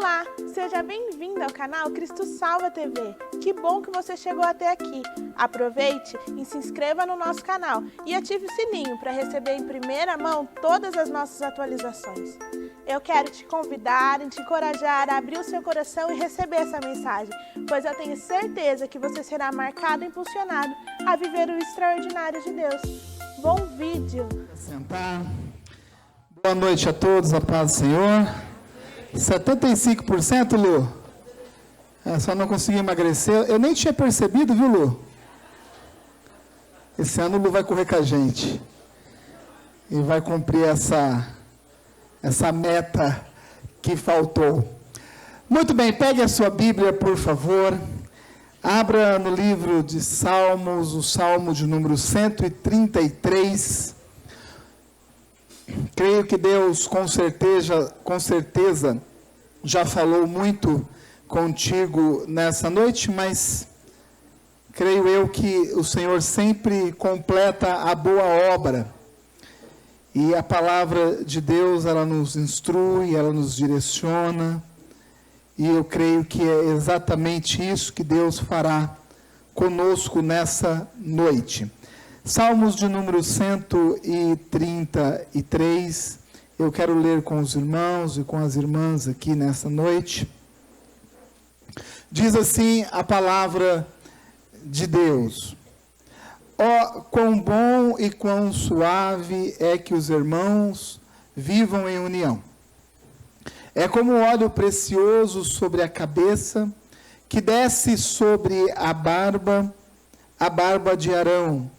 Olá, seja bem-vindo ao canal Cristo Salva TV. Que bom que você chegou até aqui. Aproveite e se inscreva no nosso canal e ative o sininho para receber em primeira mão todas as nossas atualizações. Eu quero te convidar e te encorajar a abrir o seu coração e receber essa mensagem, pois eu tenho certeza que você será marcado e impulsionado a viver o extraordinário de Deus. Bom vídeo! Sentar. Boa noite a todos, a paz do Senhor. 75%, Lu? Só não consegui emagrecer. Eu nem tinha percebido, viu, Lu? Esse ano o Lu vai correr com a gente. E vai cumprir essa meta que faltou. Muito bem, pegue a sua Bíblia, por favor. Abra no livro de Salmos, o Salmo de número 133. Creio que Deus com certeza já falou muito contigo nessa noite, mas creio eu que o Senhor sempre completa a boa obra. E a palavra de Deus, ela nos instrui, ela nos direciona. E eu creio que é exatamente isso que Deus fará conosco nessa noite. Salmos de número 133, eu quero ler com os irmãos e com as irmãs aqui nessa noite. Diz assim a palavra de Deus: ó, quão bom e quão suave é que os irmãos vivam em união. É como óleo precioso sobre a cabeça, que desce sobre a barba de Arão,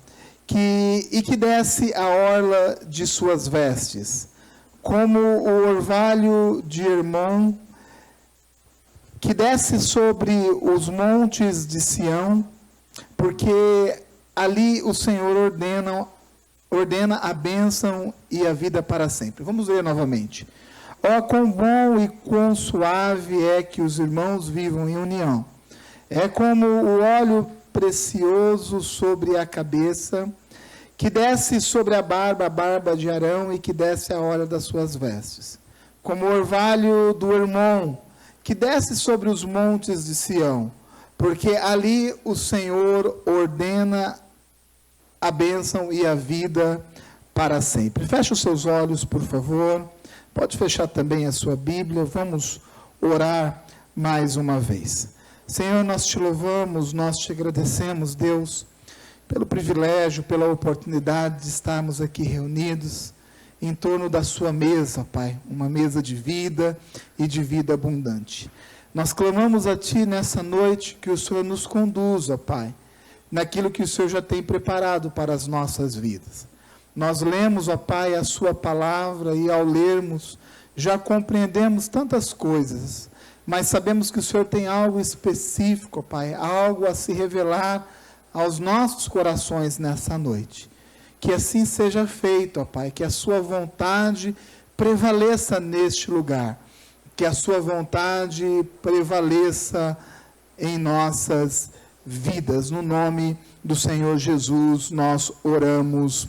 que desce a orla de suas vestes, como o orvalho de Hermon, que desce sobre os montes de Sião, porque ali o Senhor ordena a bênção e a vida para sempre. Vamos ler novamente. Ó, quão bom e quão suave é que os irmãos vivam em união. É como o óleo precioso sobre a cabeça, que desce sobre a barba de Arão, e que desce a orla das suas vestes. Como o orvalho do Hermon, que desce sobre os montes de Sião, porque ali o Senhor ordena a bênção e a vida para sempre. Feche os seus olhos, por favor. Pode fechar também a sua Bíblia. Vamos orar mais uma vez. Senhor, nós te louvamos, nós te agradecemos, Deus, pelo privilégio, pela oportunidade de estarmos aqui reunidos em torno da sua mesa, Pai, uma mesa de vida e de vida abundante. Nós clamamos a Ti nessa noite que o Senhor nos conduza, Pai, naquilo que o Senhor já tem preparado para as nossas vidas. Nós lemos, ó Pai, a sua palavra e ao lermos já compreendemos tantas coisas, mas sabemos que o Senhor tem algo específico, ó Pai, algo a se revelar aos nossos corações nessa noite. Que assim seja feito, ó Pai, que a sua vontade prevaleça neste lugar, que a sua vontade prevaleça em nossas vidas. No nome do Senhor Jesus, nós oramos.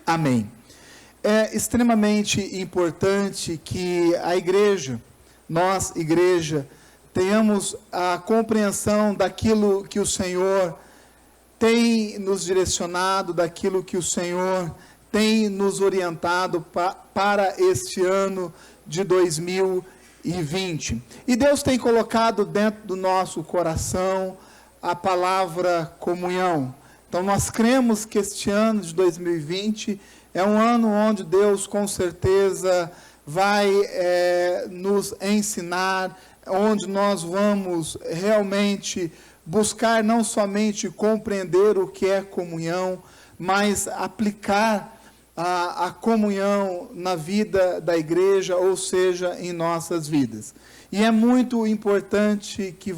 Amém. É extremamente importante que a igreja, nós, igreja, tenhamos a compreensão daquilo que o Senhor tem nos direcionado, daquilo que o Senhor tem nos orientado para este ano de 2020. E Deus tem colocado dentro do nosso coração a palavra comunhão. Então nós cremos que este ano de 2020 é um ano onde Deus com certeza vai nos ensinar, onde nós vamos realmente buscar não somente compreender o que é comunhão, mas aplicar a comunhão na vida da igreja, ou seja, em nossas vidas. E é muito importante que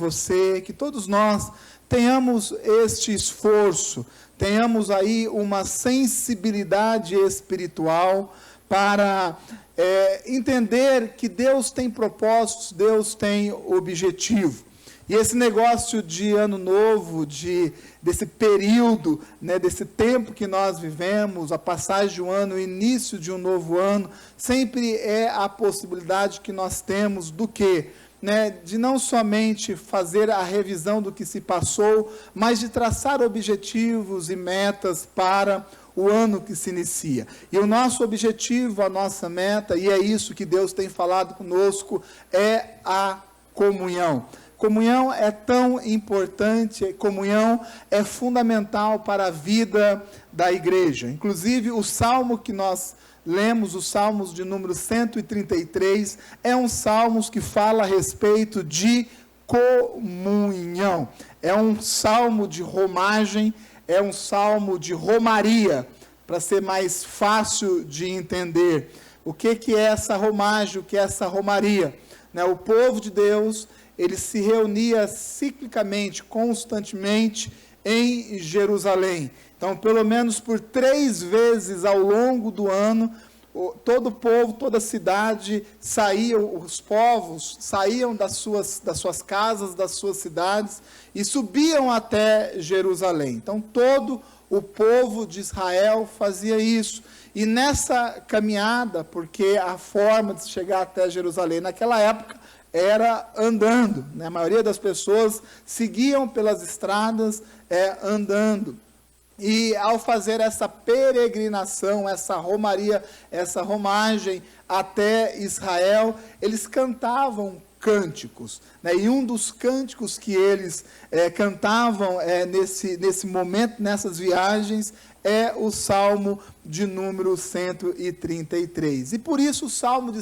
que todos nós tenhamos este esforço, tenhamos aí uma sensibilidade espiritual para entender que Deus tem propósitos, Deus tem objetivo. E esse negócio de ano novo, desse período, né, desse tempo que nós vivemos, a passagem de um ano, o início de um novo ano, sempre é a possibilidade que nós temos do quê? Né, de não somente fazer a revisão do que se passou, mas de traçar objetivos e metas para o ano que se inicia. E o nosso objetivo, a nossa meta, e é isso que Deus tem falado conosco, é a comunhão. Comunhão é tão importante, comunhão é fundamental para a vida da igreja. Inclusive, o salmo que nós lemos, os salmos de número 133, é um salmo que fala a respeito de comunhão. É um salmo de romagem, é um salmo de romaria, para ser mais fácil de entender. O que é essa romagem, o que é essa romaria? Né, o povo de Deus, ele se reunia ciclicamente, constantemente em Jerusalém. Então, pelo menos por 3 vezes ao longo do ano, todo o povo, toda a cidade saíam, os povos saíam das suas casas, das suas cidades e subiam até Jerusalém. Então, todo o povo de Israel fazia isso. E nessa caminhada, porque a forma de chegar até Jerusalém naquela época era andando, né? A maioria das pessoas seguiam pelas estradas andando. E ao fazer essa peregrinação, essa romaria, essa romagem até Israel, eles cantavam cânticos, né? E um dos cânticos que eles cantavam nesse momento, nessas viagens, é o Salmo de número 133. E por isso o Salmo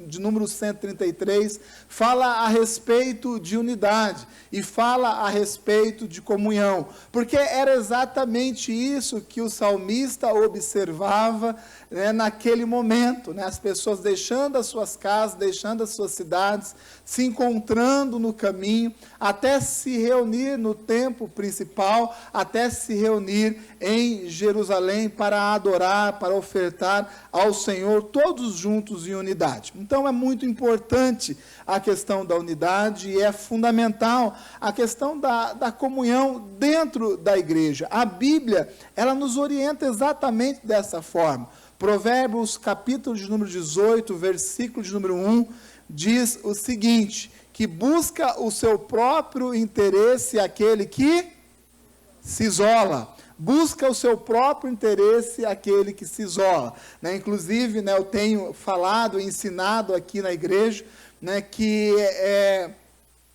de número 133 fala a respeito de unidade e fala a respeito de comunhão, porque era exatamente isso que o salmista observava, né, naquele momento, né, as pessoas deixando as suas casas, deixando as suas cidades, se encontrando no caminho, até se reunir no templo principal, até se reunir em Jerusalém para adorar, para ofertar ao Senhor, todos juntos em unidade. Então é muito importante a questão da unidade e é fundamental a questão da comunhão dentro da igreja. A Bíblia, ela nos orienta exatamente dessa forma. Provérbios, capítulo de número 18, versículo de número 1, diz o seguinte, que busca o seu próprio interesse aquele que se isola. Busca o seu próprio interesse aquele que se isola. Né? Inclusive, né, eu tenho falado, ensinado aqui na igreja, né, que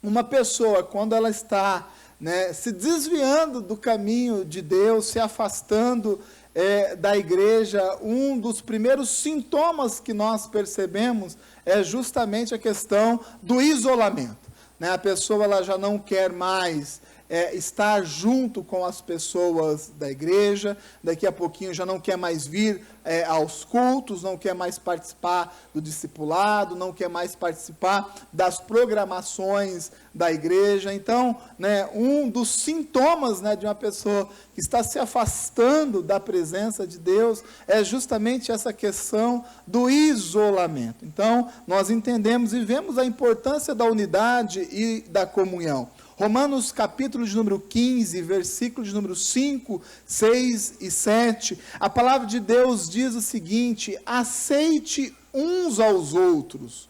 uma pessoa, quando ela está, né, se desviando do caminho de Deus, se afastando da igreja, um dos primeiros sintomas que nós percebemos é justamente a questão do isolamento. Né? A pessoa ela já não quer mais estar junto com as pessoas da igreja, daqui a pouquinho já não quer mais vir aos cultos, não quer mais participar do discipulado, não quer mais participar das programações da igreja. Então, né, um dos sintomas, né, de uma pessoa que está se afastando da presença de Deus é justamente essa questão do isolamento. Então, nós entendemos e vemos a importância da unidade e da comunhão. Romanos capítulo de número 15, versículos de número 5, 6 e 7, a palavra de Deus diz o seguinte: aceite uns aos outros,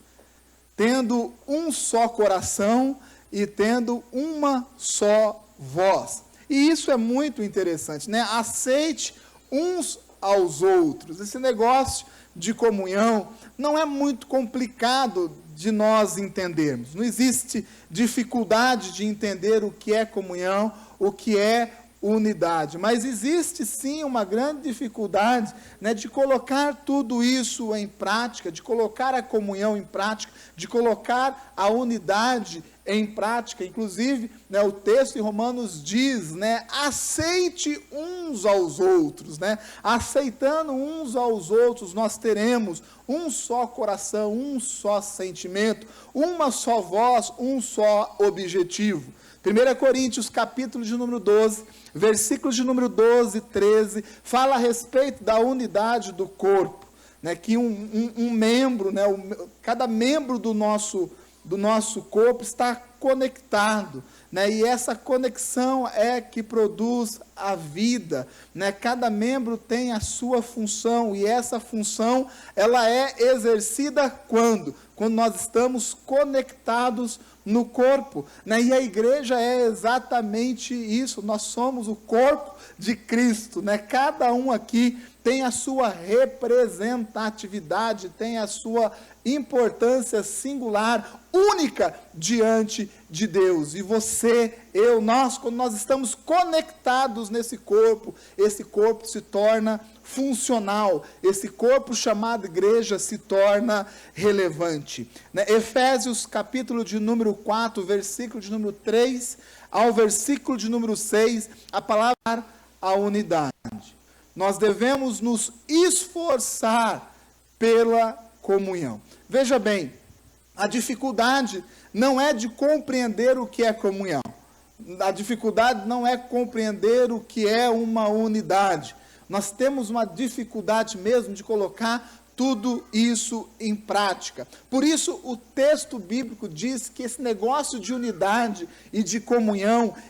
tendo um só coração e tendo uma só voz. E isso é muito interessante, né? Aceite uns aos outros. Esse negócio de comunhão não é muito complicado de nós entendermos. Não existe dificuldade de entender o que é comunhão, o que é unidade. Mas existe sim uma grande dificuldade, né, de colocar tudo isso em prática, de colocar a comunhão em prática, de colocar a unidade em prática. Inclusive, né, o texto em Romanos diz, né, aceite uns aos outros, né? Aceitando uns aos outros, nós teremos um só coração, um só sentimento, uma só voz, um só objetivo. 1 Coríntios, capítulo de número 12, versículos de número 12 e 13, fala a respeito da unidade do corpo, né, que um membro, né, cada membro do nosso do nosso corpo está conectado, né? E essa conexão é que produz a vida, né? Cada membro tem a sua função, e essa função, ela é exercida quando? Quando nós estamos conectados no corpo, né? E a igreja é exatamente isso, nós somos o corpo de Cristo, né? Cada um aqui tem a sua representatividade, tem a sua importância singular, única diante de Deus. E você, eu, nós, quando nós estamos conectados nesse corpo, esse corpo se torna funcional, esse corpo chamado igreja se torna relevante, né? Efésios capítulo de número 4, versículo de número 3 ao versículo de número 6, a palavra a unidade. Nós devemos nos esforçar pela comunhão. Veja bem, a dificuldade não é de compreender o que é comunhão. A dificuldade não é compreender o que é uma unidade. Nós temos uma dificuldade mesmo de colocar tudo isso em prática. Por isso, o texto bíblico diz que esse negócio de unidade e de comunhão é um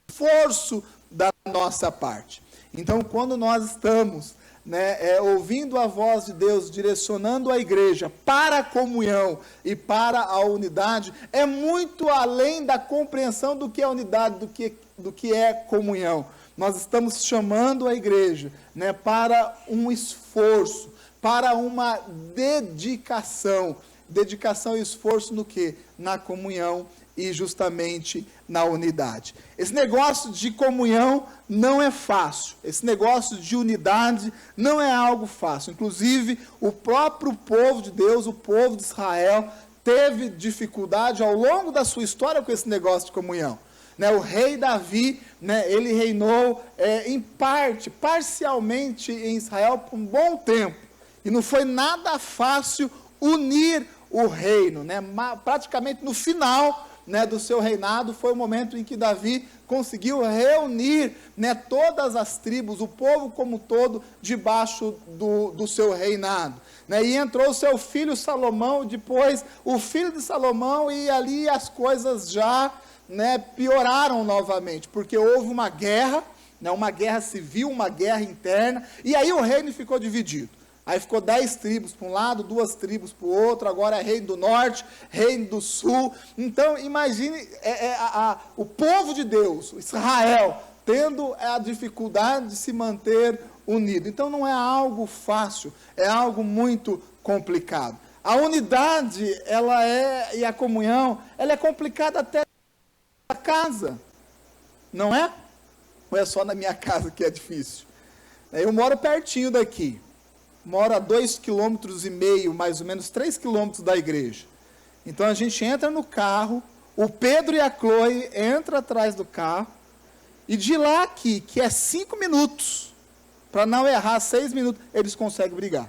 esforço da nossa parte. Então, quando nós estamos, né, ouvindo a voz de Deus, direcionando a igreja para a comunhão e para a unidade, é muito além da compreensão do que é unidade, do que é comunhão. Nós estamos chamando a igreja, né, para um esforço, para uma dedicação. Dedicação e esforço no quê? Na comunhão e justamente na unidade. Esse negócio de comunhão não é fácil. Esse negócio de unidade não é algo fácil. Inclusive, o próprio povo de Deus, o povo de Israel, teve dificuldade ao longo da sua história com esse negócio de comunhão. Né, o rei Davi, né, ele reinou parcialmente em Israel por um bom tempo. E não foi nada fácil unir o reino. Né, praticamente no final, né, do seu reinado, foi o momento em que Davi conseguiu reunir, né, todas as tribos, o povo como todo, debaixo do seu reinado. Né, e entrou o seu filho Salomão, depois o filho de Salomão, e ali as coisas já, né, pioraram novamente, porque houve uma guerra, né, uma guerra civil, uma guerra interna, e aí o reino ficou dividido. Aí ficou 10 tribos para um lado, 2 tribos para o outro, agora é reino do norte, reino do sul. Então, imagine o povo de Deus, Israel, tendo a dificuldade de se manter unido. Então, não é algo fácil, é algo muito complicado. A unidade, e a comunhão, ela é complicada até na casa, não é? Ou é só na minha casa que é difícil? Eu moro pertinho daqui. Moro a 2,5 km, mais ou menos 3 km da igreja. Então a gente entra no carro, o Pedro e a Chloe entram atrás do carro, e de lá aqui, que é 5 minutos, para não errar 6 minutos, eles conseguem brigar.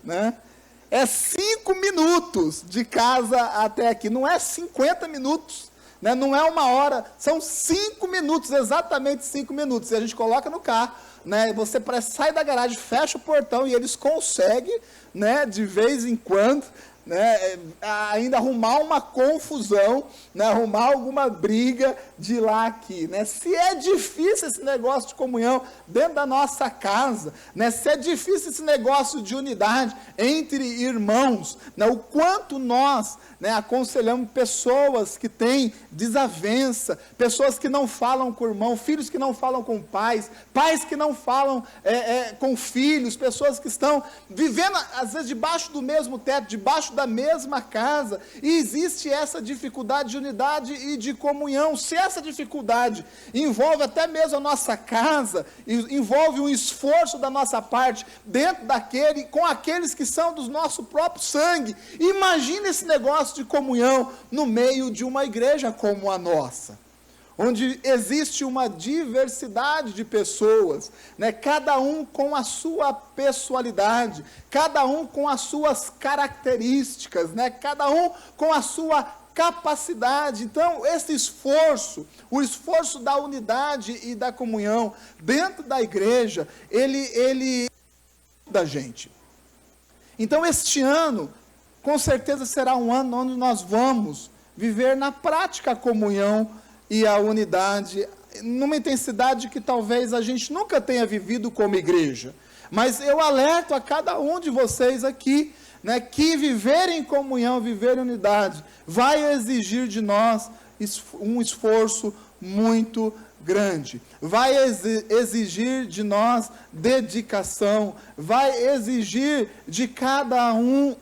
Né? É 5 minutos de casa até aqui, não é 50 minutos, né? Não é 1 hora, são 5 minutos, exatamente 5 minutos. E a gente coloca no carro, né, você sai da garagem, fecha o portão e eles conseguem, né, de vez em quando, né, ainda arrumar uma confusão, né, arrumar alguma briga de lá aqui. Né. Se é difícil esse negócio de comunhão dentro da nossa casa, né, se é difícil esse negócio de unidade entre irmãos, né, o quanto nós, né, aconselhamos pessoas que têm desavença, pessoas que não falam com o irmão, filhos que não falam com pais, pais que não falam com filhos, pessoas que estão vivendo, às vezes, debaixo do mesmo teto, debaixo da mesma casa, e existe essa dificuldade de unidade e de comunhão. Se essa dificuldade envolve até mesmo a nossa casa, envolve um esforço da nossa parte, dentro com aqueles que são do nosso próprio sangue, imagine esse negócio de comunhão no meio de uma igreja como a nossa, onde existe uma diversidade de pessoas, né? Cada um com a sua pessoalidade, cada um com as suas características, né? Cada um com a sua capacidade. Então, esse esforço, o esforço da unidade e da comunhão dentro da igreja, ele da gente. Então, este ano, com certeza será um ano onde nós vamos viver na prática a comunhão e a unidade, numa intensidade que talvez a gente nunca tenha vivido como igreja. Mas eu alerto a cada um de vocês aqui, né, que viver em comunhão, viver em unidade, vai exigir de nós um esforço muito grande. Vai exigir de nós dedicação, vai exigir de cada um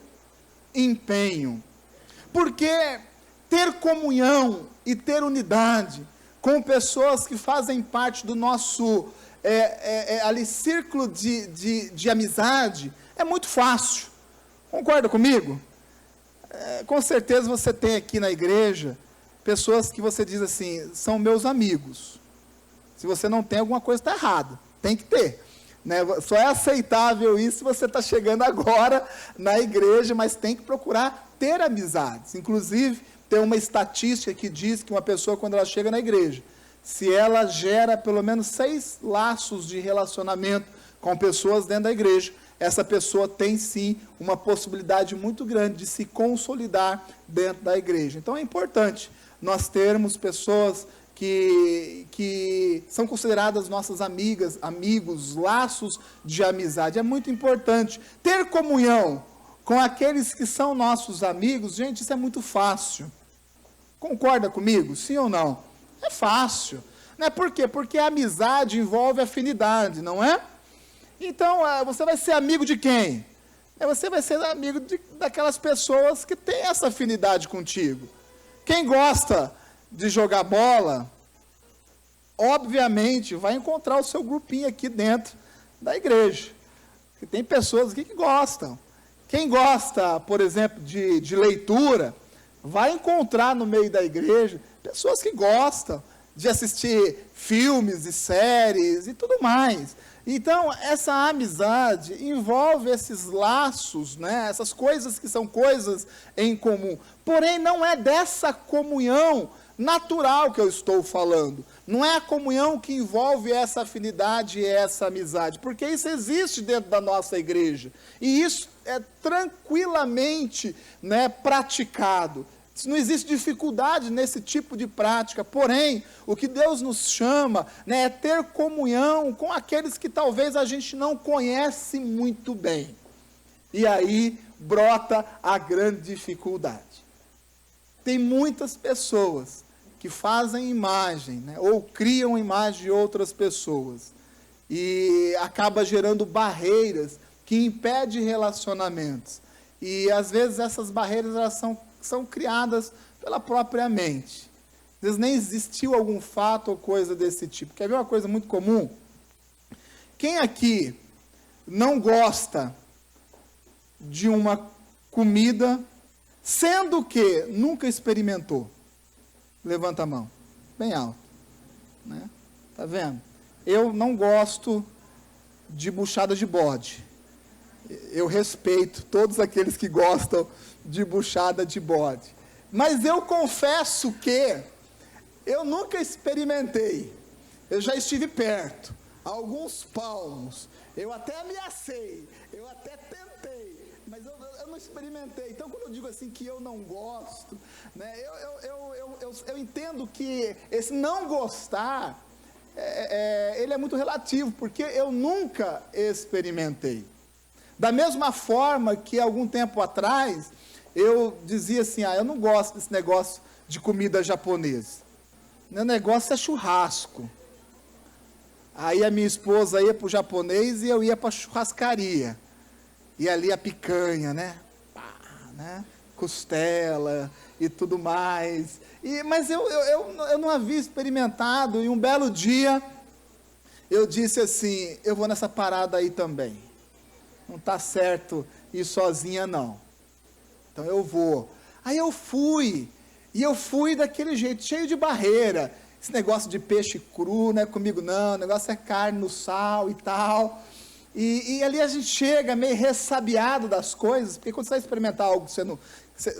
empenho. Porque ter comunhão e ter unidade com pessoas que fazem parte do nosso ali, círculo de amizade é muito fácil. Concorda comigo? Com certeza você tem aqui na igreja pessoas que você diz assim, são meus amigos. Se você não tem, alguma coisa está errada. Tem que ter. Né? Só é aceitável isso se você está chegando agora na igreja, mas tem que procurar ter amizades. Inclusive, tem uma estatística que diz que uma pessoa, quando ela chega na igreja, se ela gera pelo menos 6 laços de relacionamento com pessoas dentro da igreja, essa pessoa tem sim uma possibilidade muito grande de se consolidar dentro da igreja. Então é importante nós termos pessoas que são consideradas nossas amigas, amigos, laços de amizade. É muito importante ter comunhão com aqueles que são nossos amigos. Gente, isso é muito fácil. Concorda comigo? Sim ou não? É fácil. Né? Por quê? Porque a amizade envolve afinidade, não é? Então, você vai ser amigo de quem? Você vai ser amigo daquelas pessoas que têm essa afinidade contigo. Quem gosta de jogar bola, obviamente, vai encontrar o seu grupinho aqui dentro da igreja. Porque tem pessoas aqui que gostam. Quem gosta, por exemplo, de leitura, vai encontrar no meio da igreja pessoas que gostam de assistir filmes e séries e tudo mais. Então, essa amizade envolve esses laços, né? Essas coisas que são coisas em comum. Porém, não é dessa comunhão natural que eu estou falando. Não é a comunhão que envolve essa afinidade e essa amizade, porque isso existe dentro da nossa igreja. E isso é tranquilamente, né, praticado. Não existe dificuldade nesse tipo de prática, porém, o que Deus nos chama, né, é ter comunhão com aqueles que talvez a gente não conhece muito bem. E aí brota a grande dificuldade. Tem muitas pessoas que fazem imagem, né, ou criam imagem de outras pessoas, e acaba gerando barreiras que impedem relacionamentos. E às vezes essas barreiras elas são criadas pela própria mente. Às vezes nem existiu algum fato ou coisa desse tipo. Quer ver uma coisa muito comum? Quem aqui não gosta de uma comida, sendo que nunca experimentou? Levanta a mão. Bem alto. Né? Tá vendo? Eu não gosto de buchada de bode. Eu respeito todos aqueles que gostam de buchada de bode. Mas eu confesso que eu nunca experimentei. Eu já estive perto, a alguns palmos. Eu até ameacei, eu até tentei, mas eu não experimentei. Então, quando eu digo assim que eu não gosto, né, eu entendo que esse não gostar, ele é muito relativo, porque eu nunca experimentei. Da mesma forma que, algum tempo atrás, eu dizia assim, eu não gosto desse negócio de comida japonesa. Meu negócio é churrasco. Aí a minha esposa ia para o japonês e eu ia para a churrascaria. E ali a picanha, né? Né? Costela e tudo mais. Mas eu não havia experimentado, e um belo dia eu disse assim, eu vou nessa parada aí também. Não está certo ir sozinha, não. Então eu vou. Aí eu fui. E eu fui daquele jeito, cheio de barreira. Esse negócio de peixe cru, não é comigo não. O negócio é carne no sal e tal. E ali a gente chega meio ressabiado das coisas. Porque quando você vai experimentar algo,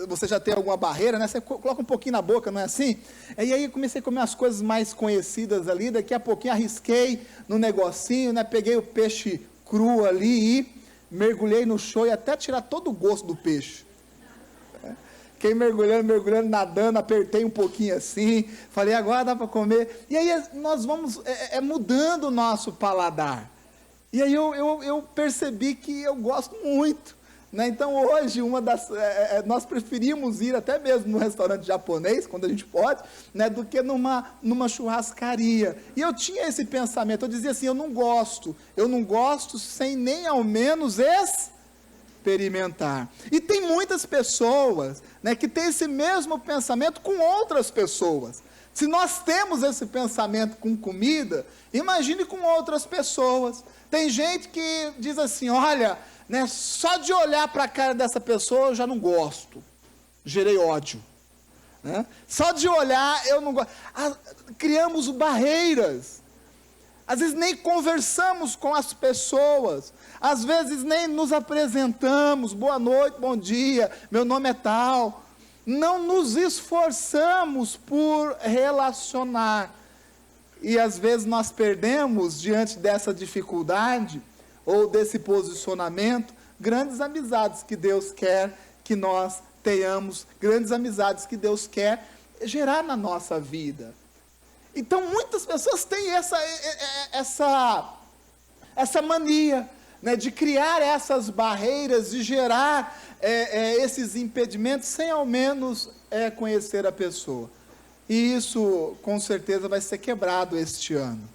você já tem alguma barreira, né? Você coloca um pouquinho na boca, não é assim? E aí eu comecei a comer as coisas mais conhecidas ali. Daqui a pouquinho arrisquei no negocinho, né? Peguei o peixe cru ali e mergulhei no show e até tirar todo o gosto do peixe. fiquei mergulhando, nadando, apertei um pouquinho assim, falei, agora dá para comer. E aí nós vamos mudando o nosso paladar. E aí eu percebi que eu gosto muito. Né? Então hoje, nós preferimos ir até mesmo no restaurante japonês, quando a gente pode, né, do que numa churrascaria. E eu tinha esse pensamento, eu dizia assim, eu não gosto sem nem ao menos experimentar. E tem muitas pessoas, né, que têm esse mesmo pensamento com outras pessoas. Se nós temos esse pensamento com comida, imagine com outras pessoas. Tem gente que diz assim, olha, né, só de olhar para a cara dessa pessoa eu já não gosto, gerei ódio. Né? Só de olhar eu não gosto. Criamos barreiras. Às vezes nem conversamos com as pessoas. Às vezes nem nos apresentamos. Boa noite, bom dia, meu nome é tal. Não nos esforçamos por relacionar. E às vezes nós perdemos, diante dessa dificuldade, ou desse posicionamento, grandes amizades que Deus quer que nós tenhamos, grandes amizades que Deus quer gerar na nossa vida. Então muitas pessoas têm essa mania, né, de criar essas barreiras, de gerar esses impedimentos, sem ao menos conhecer a pessoa. E isso, com certeza, vai ser quebrado este ano.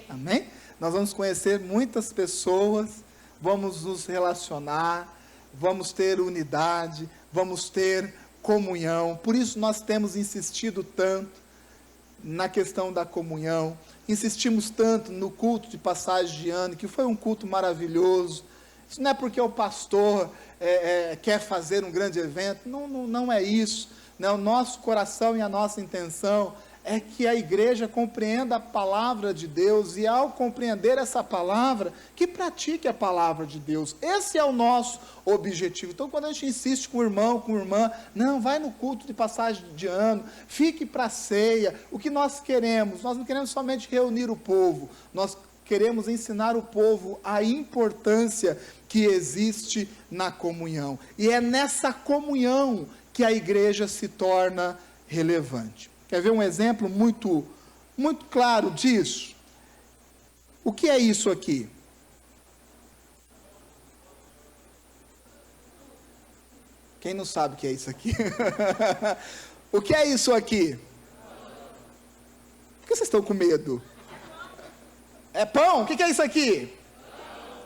Amém? Nós vamos conhecer muitas pessoas, vamos nos relacionar, vamos ter unidade, vamos ter comunhão. Por isso nós temos insistido tanto na questão da comunhão, insistimos tanto no culto de passagem de ano, que foi um culto maravilhoso. Isso não é porque o pastor quer fazer um grande evento, não é isso. Né? O nosso coração e a nossa intenção é que a igreja compreenda a palavra de Deus, e ao compreender essa palavra, que pratique a palavra de Deus. Esse é o nosso objetivo. Então, quando a gente insiste com o irmão, com a irmã, não, vai no culto de passagem de ano, fique para a ceia, o que nós queremos? Nós não queremos somente reunir o povo, nós queremos ensinar o povo a importância que existe na comunhão. E é nessa comunhão que a igreja se torna relevante. Quer ver um exemplo muito claro disso? O que é isso aqui? Quem não sabe o que é isso aqui? O que é isso aqui? Por que vocês estão com medo? É pão? O que é isso aqui?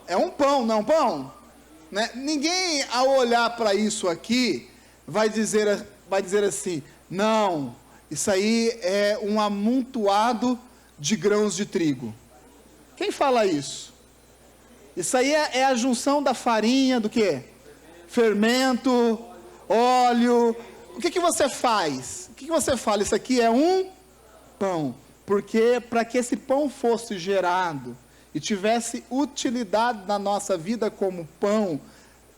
É um pão, não é um pão? Né? Ninguém, ao olhar para isso aqui, vai dizer assim, não, isso aí é um amontoado de grãos de trigo. Quem fala isso? Isso aí é a junção da farinha, do quê? Fermento, óleo. O que você faz? O que você fala? Isso aqui é um pão. Porque para que esse pão fosse gerado e tivesse utilidade na nossa vida como pão,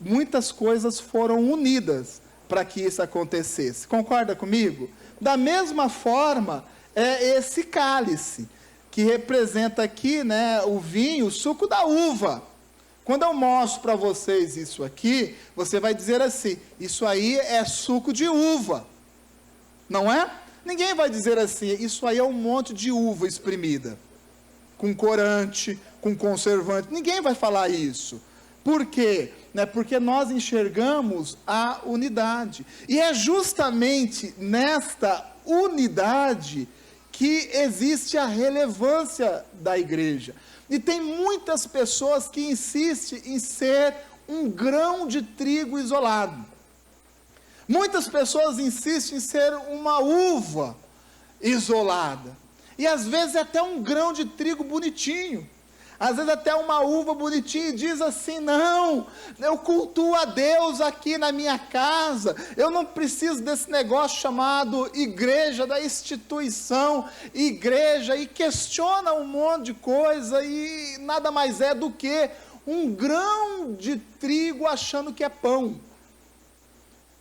muitas coisas foram unidas para que isso acontecesse. Concorda comigo? Da mesma forma, é esse cálice, que representa aqui, né, o vinho, o suco da uva. Quando eu mostro para vocês isso aqui, você vai dizer assim, isso aí é suco de uva, não é? Ninguém vai dizer assim, isso aí é um monte de uva espremida, com corante, com conservante, ninguém vai falar isso. Por quê? Porque nós enxergamos a unidade. E é justamente nesta unidade que existe a relevância da igreja. E tem muitas pessoas que insistem em ser um grão de trigo isolado. Muitas pessoas insistem em ser uma uva isolada. E às vezes até um grão de trigo bonitinho. Às vezes até uma uva bonitinha, e diz assim, não, eu cultuo a Deus aqui na minha casa, eu não preciso desse negócio chamado igreja, da instituição, igreja, e questiona um monte de coisa, e nada mais é do que um grão de trigo achando que é pão.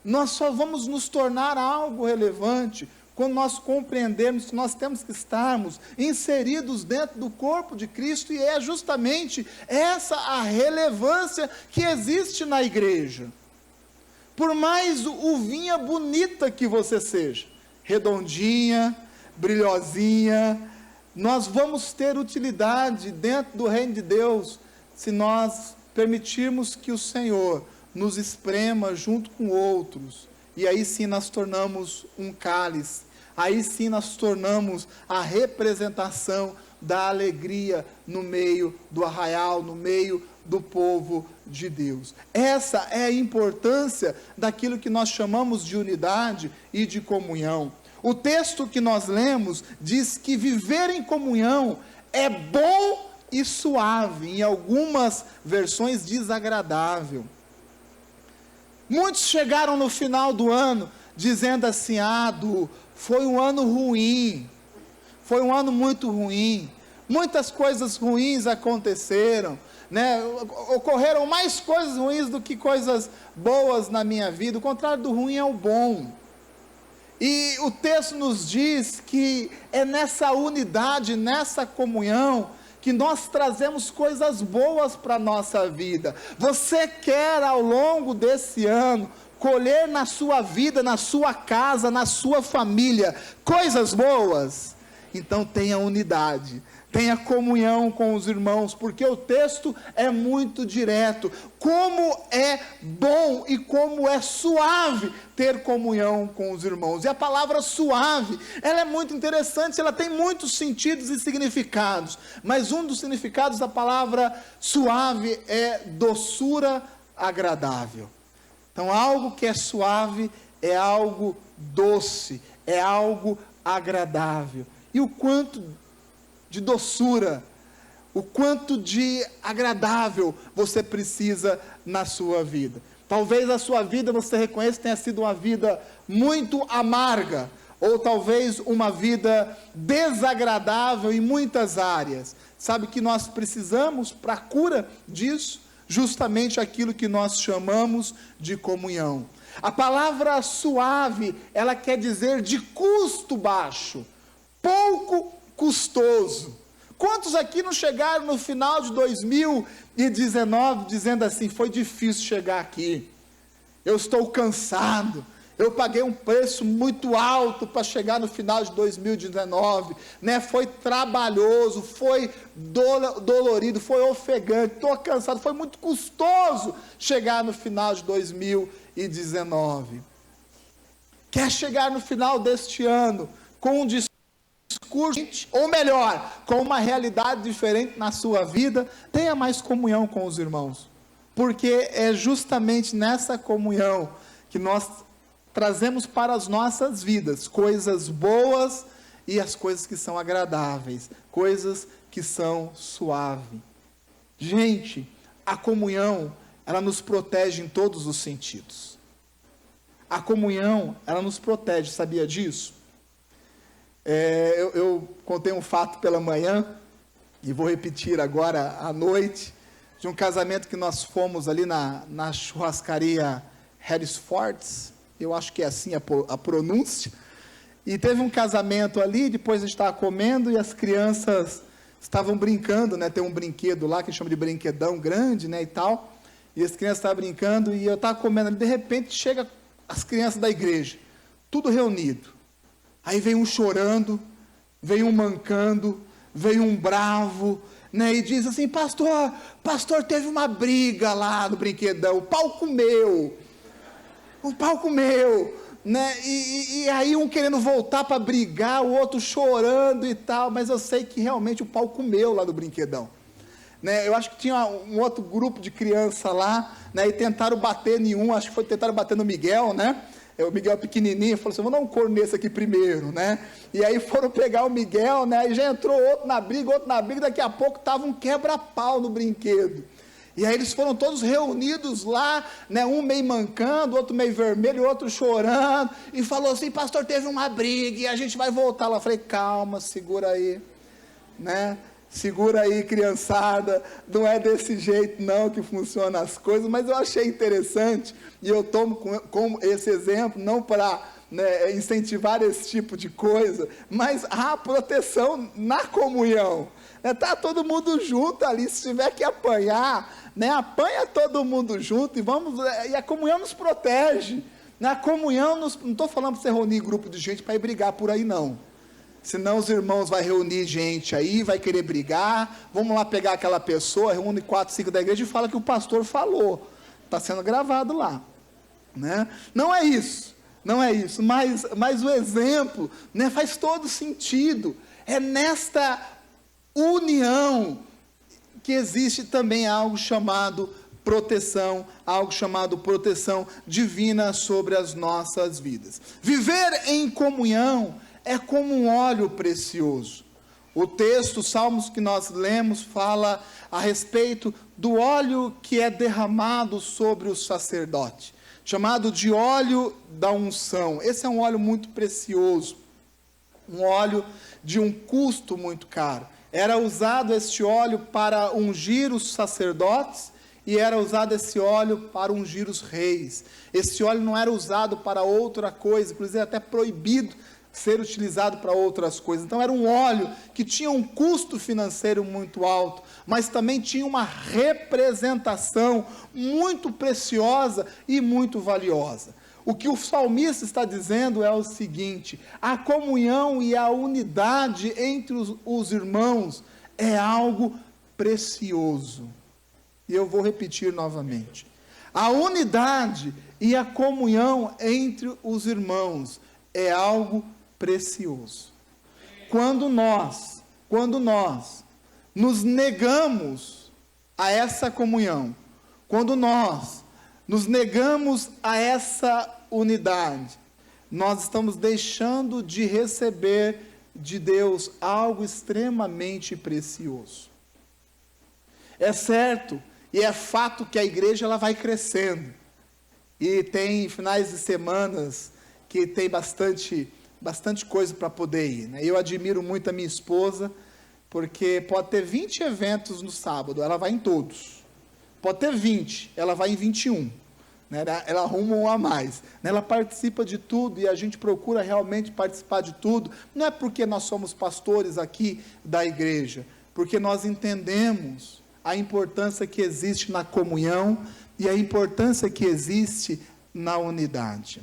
Nós só vamos nos tornar algo relevante quando nós compreendermos que nós temos que estarmos inseridos dentro do corpo de Cristo, e é justamente essa a relevância que existe na igreja. Por mais uvinha bonita que você seja, redondinha, brilhosinha, nós vamos ter utilidade dentro do reino de Deus, se nós permitirmos que o Senhor nos esprema junto com outros, e aí sim nós tornamos um cálice, aí sim nós tornamos a representação da alegria no meio do arraial, no meio do povo de Deus. Essa é a importância daquilo que nós chamamos de unidade e de comunhão. O texto que nós lemos diz que viver em comunhão é bom e suave, em algumas versões desagradável. Muitos chegaram no final do ano dizendo assim: foi um ano ruim, foi um ano muito ruim, muitas coisas ruins aconteceram, né? Ocorreram mais coisas ruins do que coisas boas na minha vida. O contrário do ruim é o bom. E o texto nos diz que é nessa unidade, nessa comunhão, que nós trazemos coisas boas para a nossa vida. Você quer, ao longo desse ano, colher na sua vida, na sua casa, na sua família, coisas boas? Então tenha unidade, tenha comunhão com os irmãos, porque o texto é muito direto. Como é bom e como é suave ter comunhão com os irmãos. E a palavra suave, ela é muito interessante, ela tem muitos sentidos e significados, mas um dos significados da palavra suave é doçura agradável. Então, algo que é suave é algo doce, é algo agradável. E o quanto de doçura, o quanto de agradável você precisa na sua vida. Talvez a sua vida, você reconheça, tenha sido uma vida muito amarga, ou talvez uma vida desagradável em muitas áreas. Sabe que nós precisamos, para a cura disso, justamente aquilo que nós chamamos de comunhão. A palavra suave, ela quer dizer de custo baixo, pouco custoso. Quantos aqui não chegaram no final de 2019 dizendo assim: foi difícil chegar aqui, eu estou cansado, eu paguei um preço muito alto para chegar no final de 2019, né? Foi trabalhoso, foi dolorido, foi ofegante, estou cansado, foi muito custoso chegar no final de 2019. Quer chegar no final deste ano com um discurso, ou melhor, com uma realidade diferente na sua vida? Tenha mais comunhão com os irmãos, porque é justamente nessa comunhão que nós trazemos para as nossas vidas coisas boas e as coisas que são agradáveis, coisas que são suaves. Gente, a comunhão, ela nos protege em todos os sentidos. A comunhão, ela nos protege, sabia disso? Eu contei um fato pela manhã, e vou repetir agora à noite, de um casamento que nós fomos ali na churrascaria Harris Fords, eu acho que é assim a pronúncia, e teve um casamento ali, depois a gente estava comendo, e as crianças estavam brincando, né? Tem um brinquedo lá, que chama de brinquedão grande, né, e tal, e as crianças estavam brincando, e eu estava comendo ali, de repente chega as crianças da igreja, tudo reunido, aí vem um chorando, vem um mancando, vem um bravo, né, e diz assim: pastor, teve uma briga lá no brinquedão, o pau comeu, né, e aí um querendo voltar para brigar, o outro chorando e tal, mas eu sei que realmente o pau comeu lá no brinquedão, né? Eu acho que tinha um outro grupo de criança lá, né, e tentaram bater em um, acho que tentaram bater no Miguel, né? O Miguel pequenininho, falou assim: vou dar um couro nesse aqui primeiro, né? E aí foram pegar o Miguel, né? Aí já entrou outro na briga, daqui a pouco estava um quebra-pau no brinquedo. E aí eles foram todos reunidos lá, né? Um meio mancando, outro meio vermelho, outro chorando, e falou assim: pastor, teve uma briga e a gente vai voltar lá. Eu falei: calma, segura aí, né? Segura aí, criançada, não é desse jeito não que funcionam as coisas. Mas eu achei interessante, e eu tomo como esse exemplo, não para né, incentivar esse tipo de coisa, mas há proteção na comunhão. Está todo mundo junto ali, se tiver que apanhar, né, apanha todo mundo junto e a comunhão nos protege. Na comunhão, não estou falando para você reunir grupo de gente para ir brigar por aí, não. Senão os irmãos vão reunir gente aí, vai querer brigar, vamos lá pegar aquela pessoa, reúne 4, 5 da igreja e fala que o pastor falou. Está sendo gravado lá. Né? Não é isso, mas o exemplo, né, faz todo sentido. É nesta união que existe também algo chamado proteção divina sobre as nossas vidas. Viver em comunhão é como um óleo precioso. O texto, os salmos que nós lemos, fala a respeito do óleo que é derramado sobre o sacerdote, chamado de óleo da unção. Esse é um óleo muito precioso, um óleo de um custo muito caro. Era usado este óleo para ungir os sacerdotes e era usado esse óleo para ungir os reis. Esse óleo não era usado para outra coisa, inclusive até proibido ser utilizado para outras coisas. Então era um óleo que tinha um custo financeiro muito alto, mas também tinha uma representação muito preciosa e muito valiosa. O que o salmista está dizendo é o seguinte: a comunhão e a unidade entre os irmãos é algo precioso. E eu vou repetir novamente. A unidade e a comunhão entre os irmãos é algo precioso. Quando nós nos negamos a essa comunhão, quando nós nos negamos a essa unidade, nós estamos deixando de receber de Deus algo extremamente precioso. É certo e é fato que a igreja ela vai crescendo, e tem finais de semanas que tem bastante coisa para poder ir, né? Eu admiro muito a minha esposa, porque pode ter 20 eventos no sábado, ela vai em todos. Pode ter 20, ela vai em 21. Né? Ela arruma um a mais. Né? Ela participa de tudo e a gente procura realmente participar de tudo. Não é porque nós somos pastores aqui da igreja, porque nós entendemos a importância que existe na comunhão e a importância que existe na unidade.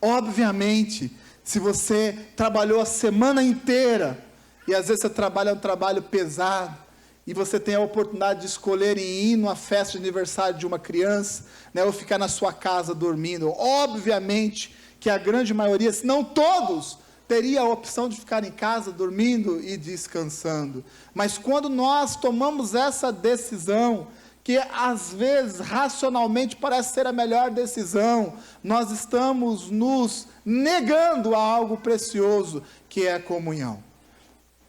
Obviamente, se você trabalhou a semana inteira, e às vezes você trabalha um trabalho pesado, e você tem a oportunidade de escolher em ir numa festa de aniversário de uma criança, né, ou ficar na sua casa dormindo, obviamente que a grande maioria, se não todos, teria a opção de ficar em casa dormindo e descansando. Mas quando nós tomamos essa decisão, que às vezes racionalmente parece ser a melhor decisão, nós estamos nos negando a algo precioso, que é a comunhão.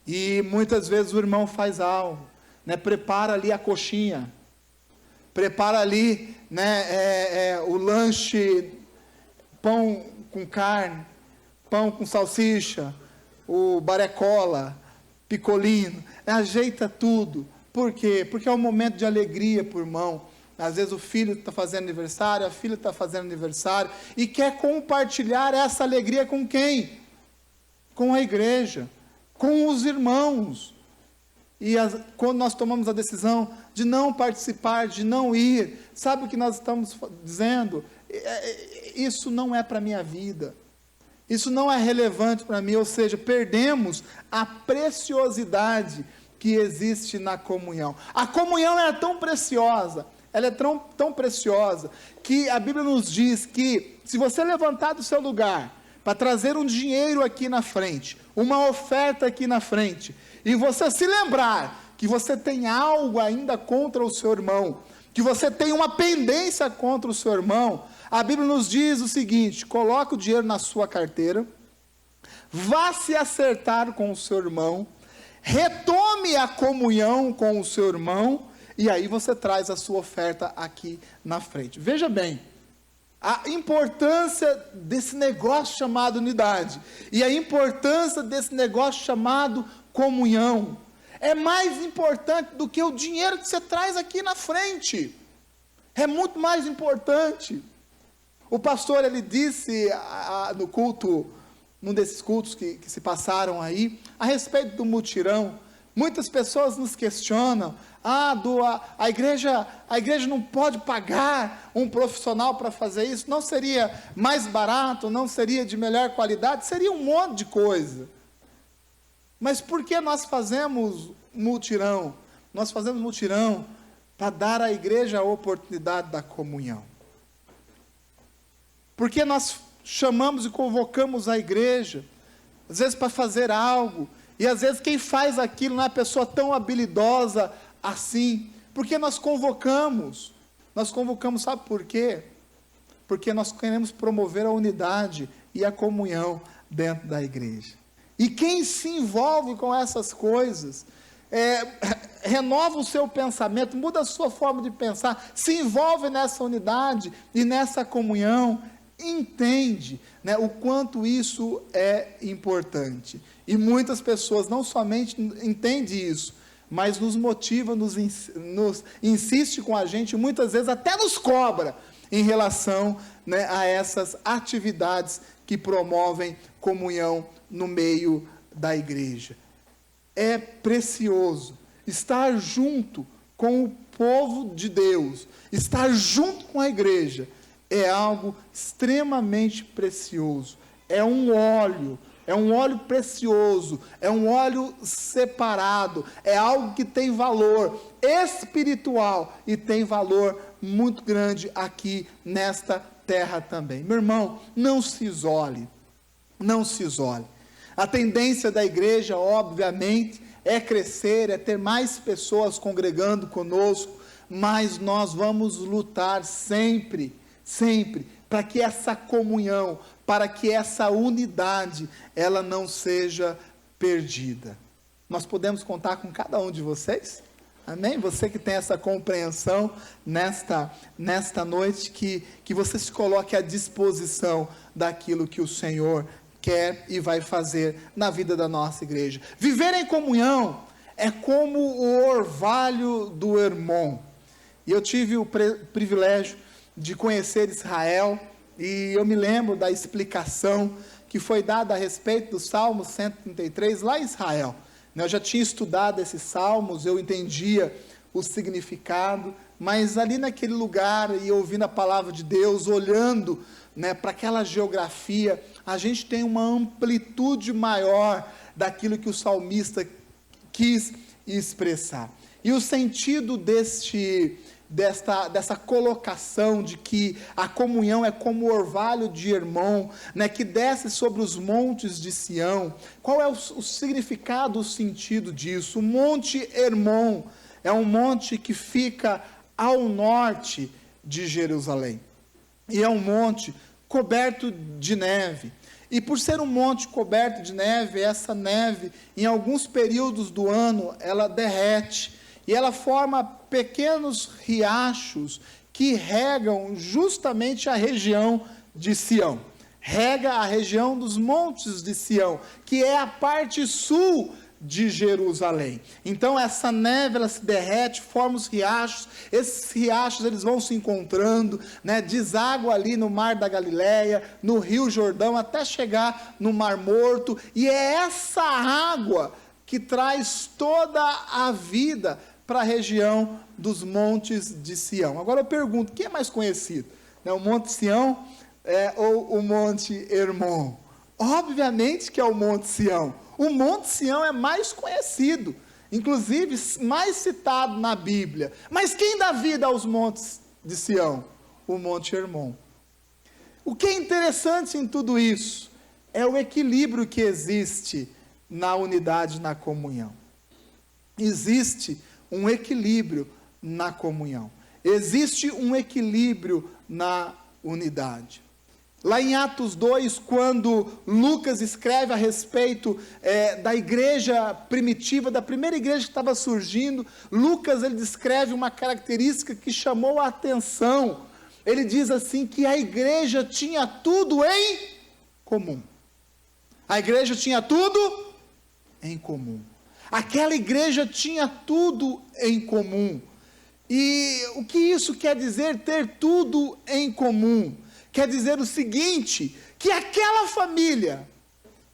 E muitas vezes o irmão faz algo, né, prepara ali a coxinha, prepara ali, né, o lanche, pão com carne, pão com salsicha, o barecola, picolino, ajeita tudo. Por quê? Porque é um momento de alegria para o irmão. Às vezes o filho está fazendo aniversário, a filha está fazendo aniversário, e quer compartilhar essa alegria com quem? Com a igreja, com os irmãos. E quando nós tomamos a decisão de não participar, de não ir, sabe o que nós estamos dizendo? Isso não é para a minha vida. Isso não é relevante para mim, ou seja, perdemos a preciosidade que existe na comunhão. A comunhão é tão preciosa, ela é tão preciosa, que a Bíblia nos diz que, se você levantar do seu lugar, para trazer um dinheiro aqui na frente, uma oferta aqui na frente, e você se lembrar que você tem algo ainda contra o seu irmão, que você tem uma pendência contra o seu irmão, a Bíblia nos diz o seguinte: coloque o dinheiro na sua carteira, vá se acertar com o seu irmão, retome a comunhão com o seu irmão, e aí você traz a sua oferta aqui na frente. Veja bem, a importância desse negócio chamado unidade, e a importância desse negócio chamado comunhão, é mais importante do que o dinheiro que você traz aqui na frente, é muito mais importante. O pastor, ele disse no culto, num desses cultos que se passaram aí, a respeito do mutirão. Muitas pessoas nos questionam, a igreja não pode pagar um profissional para fazer isso, não seria mais barato, não seria de melhor qualidade, seria um monte de coisa. Mas por que nós fazemos mutirão? Nós fazemos mutirão para dar à igreja a oportunidade da comunhão. Por que nós chamamos e convocamos a igreja, às vezes para fazer algo, e às vezes quem faz aquilo não é pessoa tão habilidosa assim? Porque nós convocamos, sabe por quê? Porque nós queremos promover a unidade e a comunhão dentro da igreja. E quem se envolve com essas coisas, renova o seu pensamento, muda a sua forma de pensar, se envolve nessa unidade e nessa comunhão, entende, né, o quanto isso é importante. E muitas pessoas não somente entendem isso, mas nos motiva, nos insiste com a gente, muitas vezes até nos cobra em relação, né, a essas atividades que promovem comunhão no meio da igreja. É precioso estar junto com o povo de Deus, estar junto com a igreja, é algo extremamente precioso, é um óleo precioso, é um óleo separado, é algo que tem valor espiritual e tem valor muito grande aqui nesta terra também. Meu irmão, não se isole, não se isole. A tendência da igreja, obviamente, é crescer, é ter mais pessoas congregando conosco, mas nós vamos lutar sempre, para que essa comunhão, para que essa unidade, ela não seja perdida. Nós podemos contar com cada um de vocês? Amém? Você que tem essa compreensão nesta noite, que você se coloque à disposição daquilo que o Senhor quer e vai fazer na vida da nossa igreja. Viver em comunhão é como o orvalho do Hermon. E eu tive o privilégio de conhecer Israel, e eu me lembro da explicação que foi dada a respeito do Salmo 133, lá em Israel. Eu já tinha estudado esses salmos, eu entendia o significado, mas ali naquele lugar, e ouvindo a palavra de Deus, olhando, né, para aquela geografia, a gente tem uma amplitude maior daquilo que o salmista quis expressar. E o sentido dessa colocação de que a comunhão é como o orvalho de Hermon, né, que desce sobre os montes de Sião. Qual é o significado, o sentido disso? O Monte Hermon é um monte que fica ao norte de Jerusalém, e é um monte coberto de neve. E por ser um monte coberto de neve, essa neve, em alguns períodos do ano, ela derrete, e ela forma pequenos riachos que regam justamente a região de Sião. Rega a região dos montes de Sião, que é a parte sul de Jerusalém. Então essa neve, ela se derrete, forma os riachos. Esses riachos, eles vão se encontrando, né, deságua ali no Mar da Galileia, no Rio Jordão, até chegar no Mar Morto. E é essa água que traz toda a vida para a região dos montes de Sião. Agora eu pergunto, quem é mais conhecido? O Monte Sião ou o Monte Hermon? Obviamente que é o Monte Sião. O Monte Sião é mais conhecido, inclusive mais citado na Bíblia. Mas quem dá vida aos montes de Sião? O Monte Hermon. O que é interessante em tudo isso é o equilíbrio que existe na unidade, na comunhão. Existe um equilíbrio na comunhão. Existe um equilíbrio na unidade. Lá em Atos 2, quando Lucas escreve a respeito da igreja primitiva, da primeira igreja que estava surgindo, Lucas, ele descreve uma característica que chamou a atenção. Ele diz assim, que a igreja tinha tudo em comum. A igreja tinha tudo em comum. Aquela igreja tinha tudo em comum. E o que isso quer dizer, ter tudo em comum? quer dizer o seguinte, que aquela família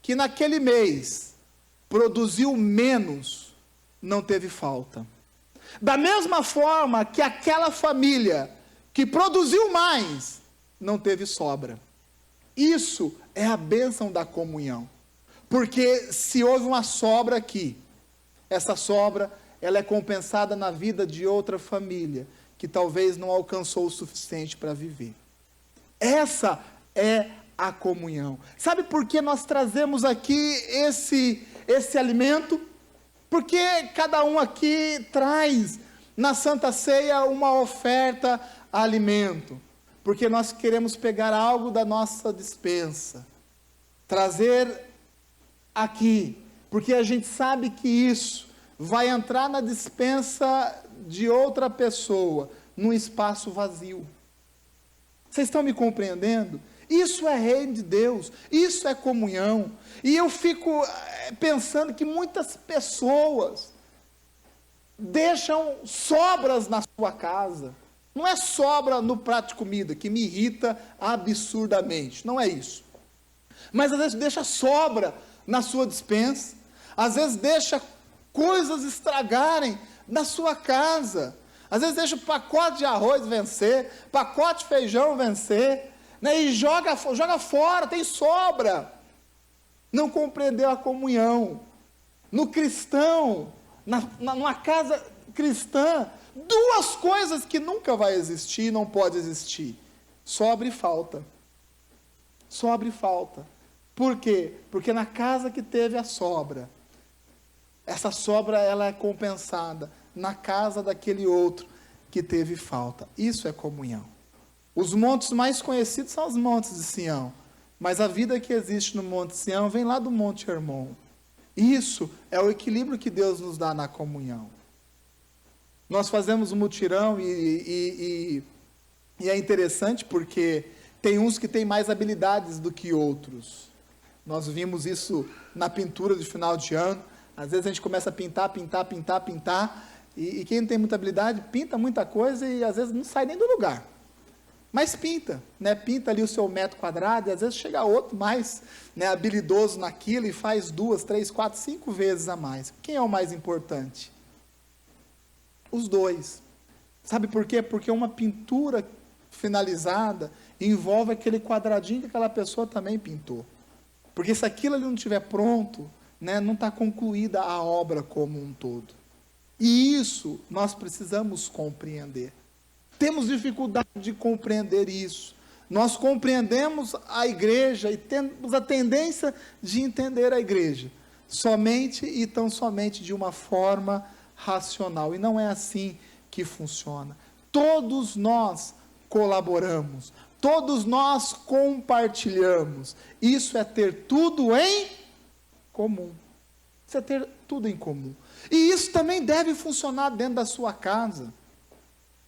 que naquele mês produziu menos, não teve falta. Da mesma forma que aquela família que produziu mais, não teve sobra. Isso é a bênção da comunhão. Porque se houve uma sobra aqui, essa sobra, ela é compensada na vida de outra família, que talvez não alcançou o suficiente para viver. Essa é a comunhão. Sabe por que nós trazemos aqui esse alimento? Porque cada um aqui traz na Santa Ceia uma oferta a alimento. Porque nós queremos pegar algo da nossa despensa, trazer aqui, porque a gente sabe que isso vai entrar na despensa de outra pessoa, num espaço vazio. Vocês estão me compreendendo? Isso é reino de Deus, isso é comunhão. E eu fico pensando que muitas pessoas deixam sobras na sua casa. Não é sobra no prato de comida, que me irrita absurdamente, não é isso. Mas às vezes deixa sobra na sua despensa, às vezes deixa coisas estragarem na sua casa, às vezes deixa o pacote de arroz vencer, pacote de feijão vencer, né, e joga fora, tem sobra. Não compreendeu a comunhão. No cristão, numa casa cristã, duas coisas que nunca vai existir, não pode existir: sobra e falta. Sobra e falta. Por quê? Porque na casa que teve a sobra, essa sobra ela é compensada na casa daquele outro que teve falta. Isso é comunhão. Os montes mais conhecidos são os montes de Sião, mas a vida que existe no Monte Sião vem lá do Monte Hermon. Isso é o equilíbrio que Deus nos dá na comunhão. Nós fazemos um mutirão e é interessante porque tem uns que têm mais habilidades do que outros. Nós vimos isso na pintura de final de ano. Às vezes a gente começa a pintar, e quem não tem muita habilidade, pinta muita coisa e às vezes não sai nem do lugar. Mas pinta, né? Pinta ali o seu metro quadrado, e às vezes chega outro mais, né, habilidoso naquilo e faz 2, 3, 4, 5 vezes a mais. Quem é o mais importante? Os dois. Sabe por quê? Porque uma pintura finalizada envolve aquele quadradinho que aquela pessoa também pintou. Porque se aquilo ali não estiver pronto, né, não está concluída a obra como um todo. E isso nós precisamos compreender. Temos dificuldade de compreender isso. Nós compreendemos a igreja e temos a tendência de entender a igreja somente e tão somente de uma forma racional. E não é assim que funciona. Todos nós colaboramos, todos nós compartilhamos. Isso é ter tudo em comum. Isso é ter tudo em comum. E isso também deve funcionar dentro da sua casa.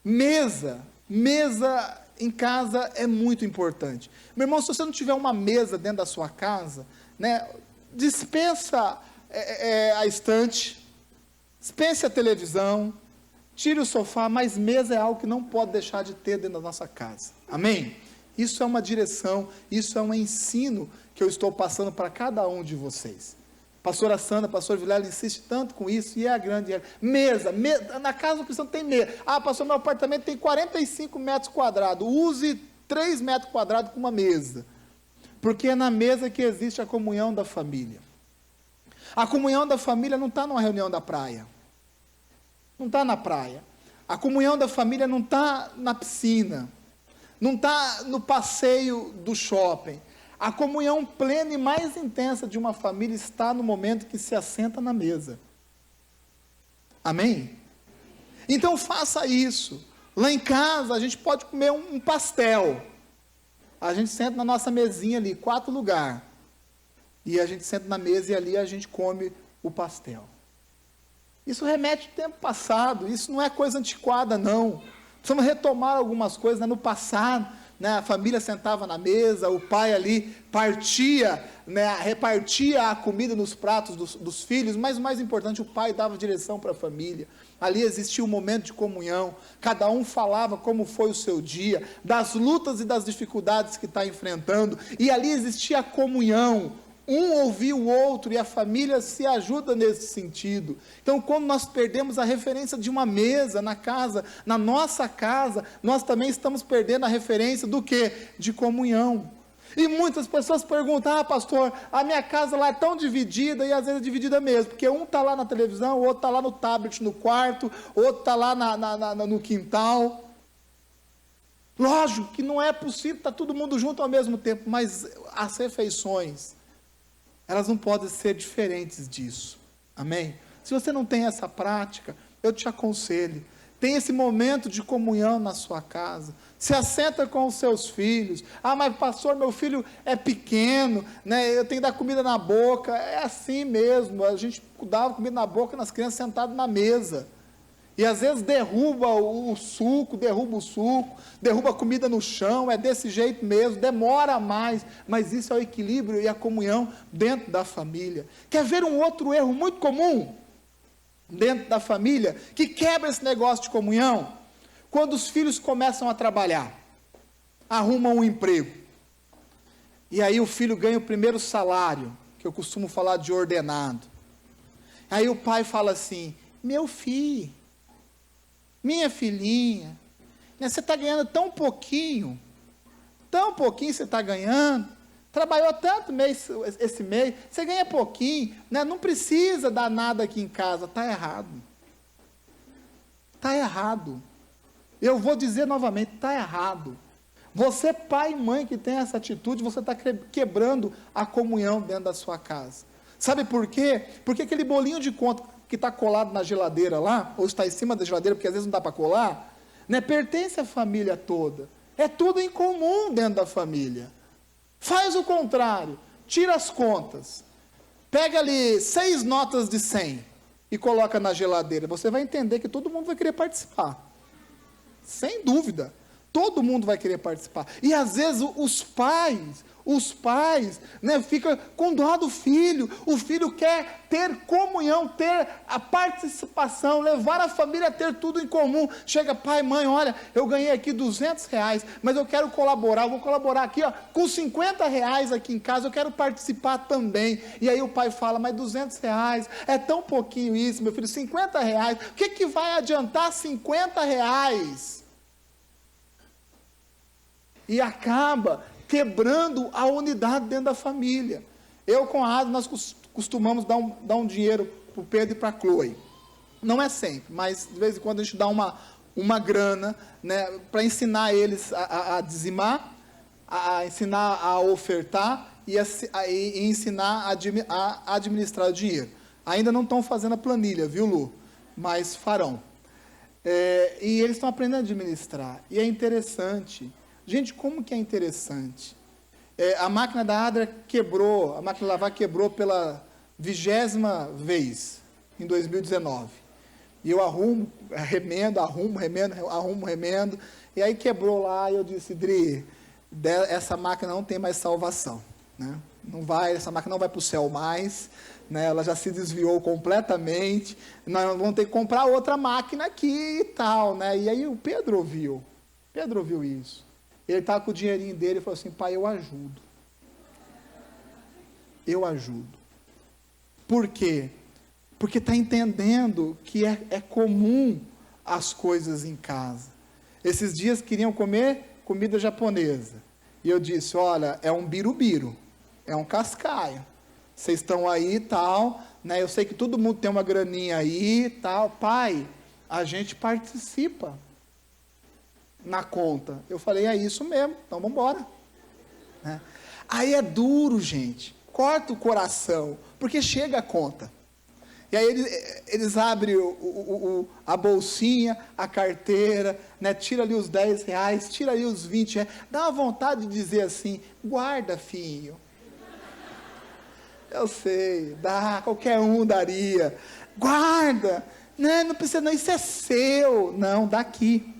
Mesa em casa é muito importante. Meu irmão, se você não tiver uma mesa dentro da sua casa, né, dispensa a estante, dispense a televisão, tire o sofá, mas mesa é algo que não pode deixar de ter dentro da nossa casa. Amém? Isso é uma direção, isso é um ensino que eu estou passando para cada um de vocês. Pastora Sandra, pastor Vilela insiste tanto com isso, e é a grande mesa, na casa do cristão tem mesa. Ah, pastor, meu apartamento tem 45 metros quadrados, use 3 metros quadrados com uma mesa, porque é na mesa que existe a comunhão da família. A comunhão da família não está numa reunião da praia, não está na praia. A comunhão da família não está na piscina, não está no passeio do shopping. A comunhão plena e mais intensa de uma família está no momento que se assenta na mesa. Amém? Então faça isso. Lá em casa a gente pode comer um pastel. A gente senta na nossa mesinha ali, 4 lugares. E a gente senta na mesa e ali a gente come o pastel. Isso remete ao tempo passado, isso não é coisa antiquada não. Precisamos retomar algumas coisas, né? No passado né? A família sentava na mesa, o pai ali partia, né? Repartia a comida nos pratos dos filhos, mas o mais importante, o pai dava direção para a família. Ali existia um momento de comunhão, cada um falava como foi o seu dia, das lutas e das dificuldades que está enfrentando, e ali existia a comunhão, um ouvia o outro, e a família se ajuda nesse sentido. Então, quando nós perdemos a referência de uma mesa na casa, na nossa casa, nós também estamos perdendo a referência do quê? De comunhão. E muitas pessoas perguntam, pastor, a minha casa lá é tão dividida, e às vezes é dividida mesmo, porque um está lá na televisão, o outro está lá no tablet no quarto, o outro está lá no quintal. Lógico que não é possível estar todo mundo junto ao mesmo tempo, mas as refeições, elas não podem ser diferentes disso, amém? Se você não tem essa prática, eu te aconselho, tem esse momento de comunhão na sua casa, se assenta com os seus filhos, mas pastor, meu filho é pequeno, né? Eu tenho que dar comida na boca, é assim mesmo, a gente dava comida na boca nas crianças sentadas na mesa, e às vezes derruba o suco, derruba a comida no chão, é desse jeito mesmo, demora mais, mas isso é o equilíbrio e a comunhão dentro da família. Quer ver um outro erro muito comum dentro da família, que quebra esse negócio de comunhão? Quando os filhos começam a trabalhar, arrumam um emprego, e aí o filho ganha o primeiro salário, que eu costumo falar de ordenado, aí o pai fala assim, meu filho, minha filhinha, né, você está ganhando tão pouquinho você está ganhando, trabalhou tanto esse mês, você ganha pouquinho, né, não precisa dar nada aqui em casa, está errado, eu vou dizer novamente, está errado, você pai e mãe que tem essa atitude, você está quebrando a comunhão dentro da sua casa, sabe por quê? Porque aquele bolinho de conta que está colado na geladeira lá, ou está em cima da geladeira, porque às vezes não dá para colar, né, pertence à família toda, é tudo em comum dentro da família. Faz o contrário, tira as contas, pega ali 6 notas de 100 e coloca na geladeira, você vai entender que todo mundo vai querer participar, sem dúvida, todo mundo vai querer participar, e às vezes os pais, né, ficam com dó do filho, o filho quer ter comunhão, ter a participação, levar a família a ter tudo em comum, chega, pai, mãe, olha, eu ganhei aqui R$200, mas eu quero colaborar, eu vou colaborar aqui, com R$50 aqui em casa, eu quero participar também, e aí o pai fala, mas R$200, é tão pouquinho isso, meu filho, R$50, o que vai adiantar R$50? E acaba quebrando a unidade dentro da família. Eu com a Ada, nós costumamos dar um dinheiro para o Pedro e para a Chloe. Não é sempre, mas de vez em quando a gente dá uma grana, né, para ensinar eles a dizimar, a ensinar a ofertar e ensinar a administrar o dinheiro. Ainda não estão fazendo a planilha, viu, Lu? Mas farão. E eles estão aprendendo a administrar. E é interessante. Gente, como que é interessante? A máquina da Adra quebrou, a máquina de lavar quebrou pela 20ª vez, em 2019. E eu arrumo, remendo, e aí quebrou lá, e eu disse, Dri, essa máquina não tem mais salvação, né? Essa máquina não vai para o céu mais, né? Ela já se desviou completamente, nós vamos ter que comprar outra máquina aqui e tal, né? E aí o Pedro ouviu isso. Ele estava com o dinheirinho dele e falou assim, pai, eu ajudo. Por quê? Porque está entendendo que é comum as coisas em casa. Esses dias queriam comer comida japonesa. E eu disse, olha, é um birubiru, é um cascaio. Vocês estão aí e tal, né? Eu sei que todo mundo tem uma graninha aí e tal. Pai, a gente participa na conta. Eu falei, é isso mesmo, então vamos embora. Né? Aí é duro, gente, corta o coração, porque chega a conta. E aí eles abrem a bolsinha, a carteira, né? Tira ali os R$10, tira ali os R$20, dá uma vontade de dizer assim, guarda, filho. Eu sei, dá, qualquer um daria. Guarda, né? Não precisa não, isso é seu. Não, dá aqui.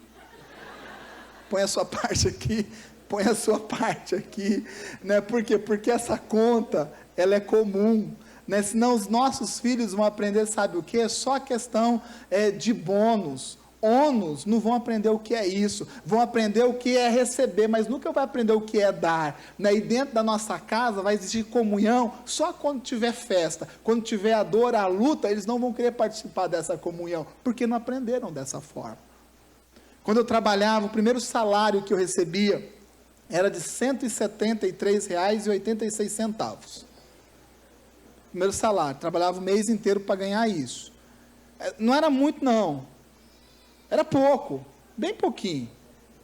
Põe a sua parte aqui, põe a sua parte aqui, né? Por quê? Porque essa conta, ela é comum, né? Senão os nossos filhos vão aprender, sabe o quê? Só questão de bônus. Ônus não vão aprender o que é isso, vão aprender o que é receber, mas nunca vai aprender o que é dar, né? E dentro da nossa casa vai existir comunhão só quando tiver festa, quando tiver a dor, a luta, eles não vão querer participar dessa comunhão, porque não aprenderam dessa forma. Quando eu trabalhava, o primeiro salário que eu recebia era de R$ 173,86. Primeiro salário, trabalhava o mês inteiro para ganhar isso. Não era muito não, era pouco, bem pouquinho.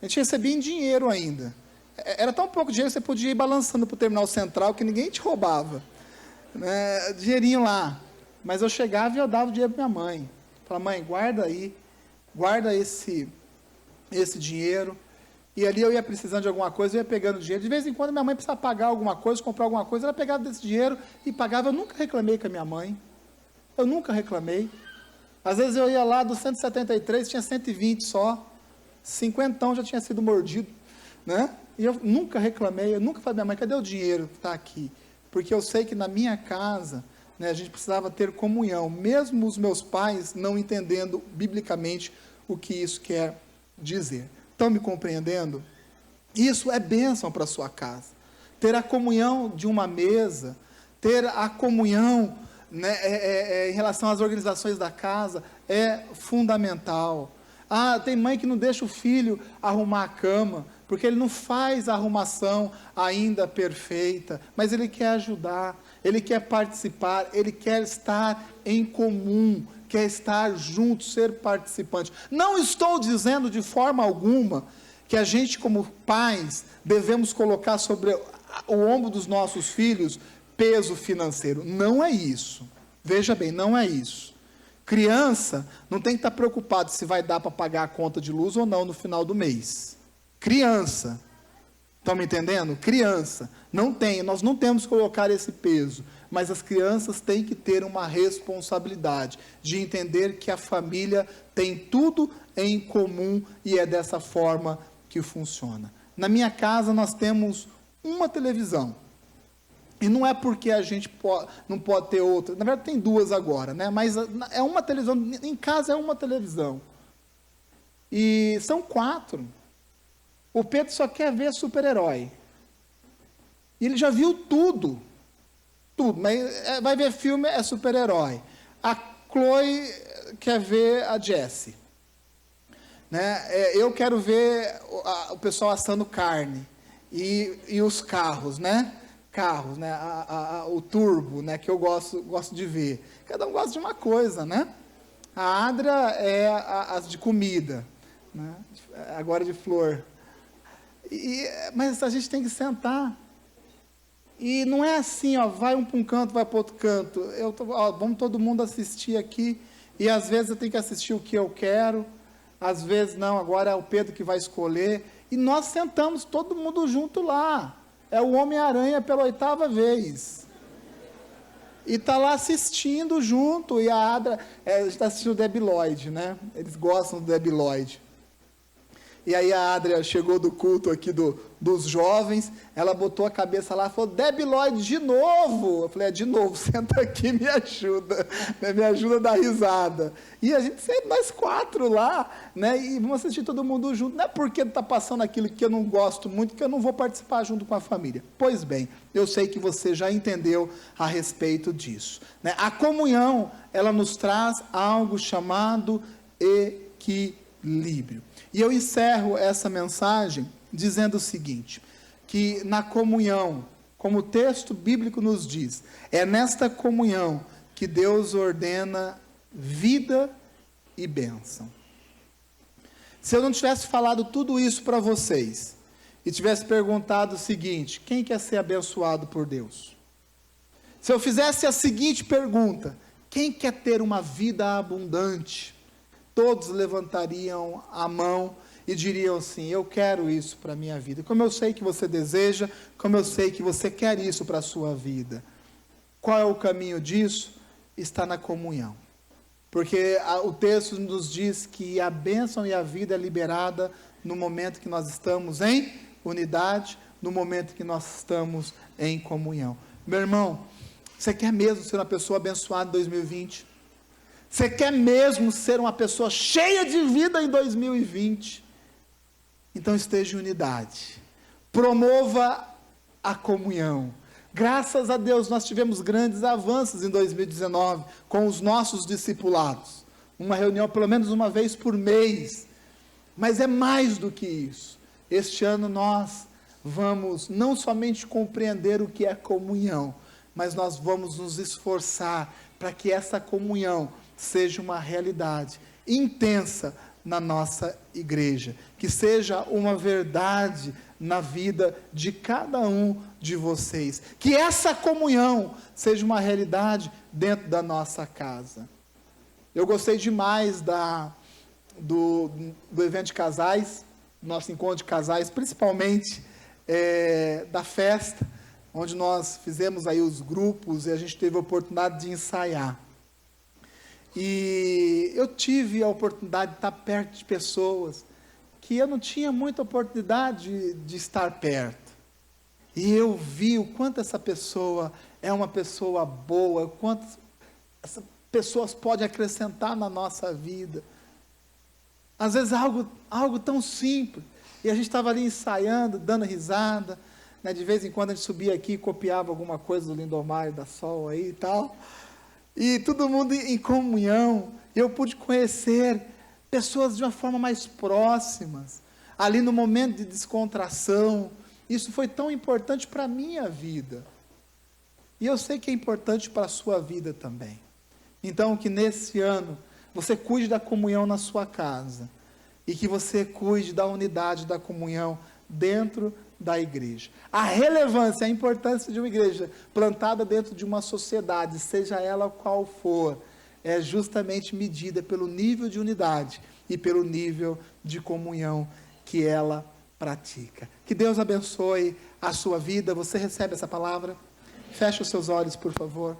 A gente recebia em dinheiro ainda. Era tão pouco dinheiro que você podia ir balançando para o terminal central que ninguém te roubava, né? Dinheirinho lá. Mas eu chegava e eu dava o dinheiro para minha mãe. Falava, mãe, guarda aí, guarda esse dinheiro. E ali eu ia precisando de alguma coisa, eu ia pegando dinheiro. De vez em quando minha mãe precisava pagar alguma coisa, comprar alguma coisa, ela pegava desse dinheiro e pagava. Eu nunca reclamei com a minha mãe. Eu nunca reclamei. Às vezes eu ia lá, dos 173, tinha 120 só. 50 já tinha sido mordido, né? E eu nunca reclamei, eu nunca falei, minha mãe, cadê o dinheiro que está aqui? Porque eu sei que na minha casa, né, a gente precisava ter comunhão, mesmo os meus pais não entendendo biblicamente o que isso quer dizer. Estão me compreendendo? Isso é bênção para a sua casa. Ter a comunhão de uma mesa, ter a comunhão, né, em relação às organizações da casa, é fundamental. Tem mãe que não deixa o filho arrumar a cama, porque ele não faz a arrumação ainda perfeita, mas ele quer ajudar, ele quer participar, ele quer estar em comum, quer estar junto, ser participante. Não estou dizendo de forma alguma que a gente, como pais, devemos colocar sobre o ombro dos nossos filhos peso financeiro. Não é isso. Veja bem, não é isso. Criança não tem que estar preocupado se vai dar para pagar a conta de luz ou não no final do mês. Criança. Estão me entendendo? Criança. Não tem, nós não temos que colocar esse peso. Mas as crianças têm que ter uma responsabilidade de entender que a família tem tudo em comum e é dessa forma que funciona. Na minha casa nós temos uma televisão. E não é porque a gente não pode ter outra. Na verdade tem duas agora, né? Mas é uma televisão, em casa é uma televisão. E são 4. O Pedro só quer ver super-herói. E ele já viu tudo. Tudo, mas vai ver filme, é super-herói. A Chloe quer ver a Jessie, né? Eu quero ver o pessoal assando carne e os carros, né? Carros, né? O turbo, né? Que eu gosto de ver. Cada um gosta de uma coisa, né? A Adra é as de comida, né? Agora de flor. Mas a gente tem que sentar. E não é assim, vai um para um canto, vai para outro canto. Vamos todo mundo assistir aqui. E às vezes eu tenho que assistir o que eu quero. Às vezes não, agora é o Pedro que vai escolher. E nós sentamos todo mundo junto lá. É o Homem-Aranha pela 8ª vez. E está lá assistindo junto. E a Adra, a gente está assistindo o Debi Lloyd, né? Eles gostam do Debi Lloyd. E aí a Adria chegou do culto aqui dos jovens, ela botou a cabeça lá e falou, Debi Lloyd, de novo? Eu falei, de novo, senta aqui e me ajuda, né? Me ajuda a dar risada. E a gente senta nós 4 lá, né? E vamos assistir todo mundo junto. Não é porque está passando aquilo que eu não gosto muito, que eu não vou participar junto com a família. Pois bem, eu sei que você já entendeu a respeito disso, né? A comunhão, ela nos traz algo chamado equilíbrio. E eu encerro essa mensagem dizendo o seguinte, que na comunhão, como o texto bíblico nos diz, é nesta comunhão que Deus ordena vida e bênção. Se eu não tivesse falado tudo isso para vocês, e tivesse perguntado o seguinte, quem quer ser abençoado por Deus? Se eu fizesse a seguinte pergunta, quem quer ter uma vida abundante? Todos levantariam a mão e diriam assim, eu quero isso para a minha vida. Como eu sei que você deseja, como eu sei que você quer isso para a sua vida. Qual é o caminho disso? Está na comunhão. Porque o texto nos diz que a bênção e a vida é liberada no momento que nós estamos em unidade no momento que nós estamos em comunhão. Meu irmão, você quer mesmo ser uma pessoa abençoada em 2020? Você quer mesmo ser uma pessoa cheia de vida em 2020? Então esteja em unidade. Promova a comunhão. Graças a Deus nós tivemos grandes avanços em 2019 com os nossos discipulados. Uma reunião pelo menos uma vez por mês. Mas é mais do que isso. Este ano nós vamos não somente compreender o que é comunhão, mas nós vamos nos esforçar para que essa comunhão seja uma realidade intensa na nossa igreja, que seja uma verdade na vida de cada um de vocês, que essa comunhão seja uma realidade dentro da nossa casa. Eu gostei demais do evento de casais, nosso encontro de casais, principalmente da festa, onde nós fizemos aí os grupos e a gente teve a oportunidade de ensaiar. E eu tive a oportunidade de estar perto de pessoas que eu não tinha muita oportunidade de estar perto. E eu vi o quanto essa pessoa é uma pessoa boa, o quanto essas pessoas podem acrescentar na nossa vida. Às vezes algo tão simples. E a gente estava ali ensaiando, dando risada, né? De vez em quando a gente subia aqui e copiava alguma coisa do Lindomar e da Sol aí e tal. E todo mundo em comunhão. Eu pude conhecer pessoas de uma forma mais próximas. Ali no momento de descontração. Isso foi tão importante para a minha vida. E eu sei que é importante para a sua vida também. Então, que nesse ano você cuide da comunhão na sua casa. E que você cuide da unidade da comunhão dentro da igreja. A relevância, a importância de uma igreja plantada dentro de uma sociedade, seja ela qual for, é justamente medida pelo nível de unidade e pelo nível de comunhão que ela pratica. Que Deus abençoe a sua vida. Você recebe essa palavra? Feche os seus olhos, por favor.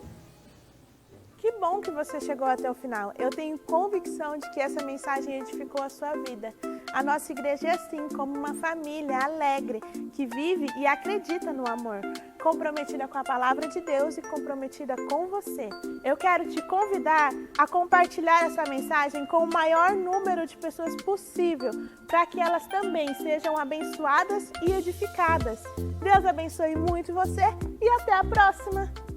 Que bom que você chegou até o final. Eu tenho convicção de que essa mensagem edificou a sua vida. A nossa igreja é assim, como uma família alegre, que vive e acredita no amor, comprometida com a palavra de Deus e comprometida com você. Eu quero te convidar a compartilhar essa mensagem com o maior número de pessoas possível, para que elas também sejam abençoadas e edificadas. Deus abençoe muito você e até a próxima!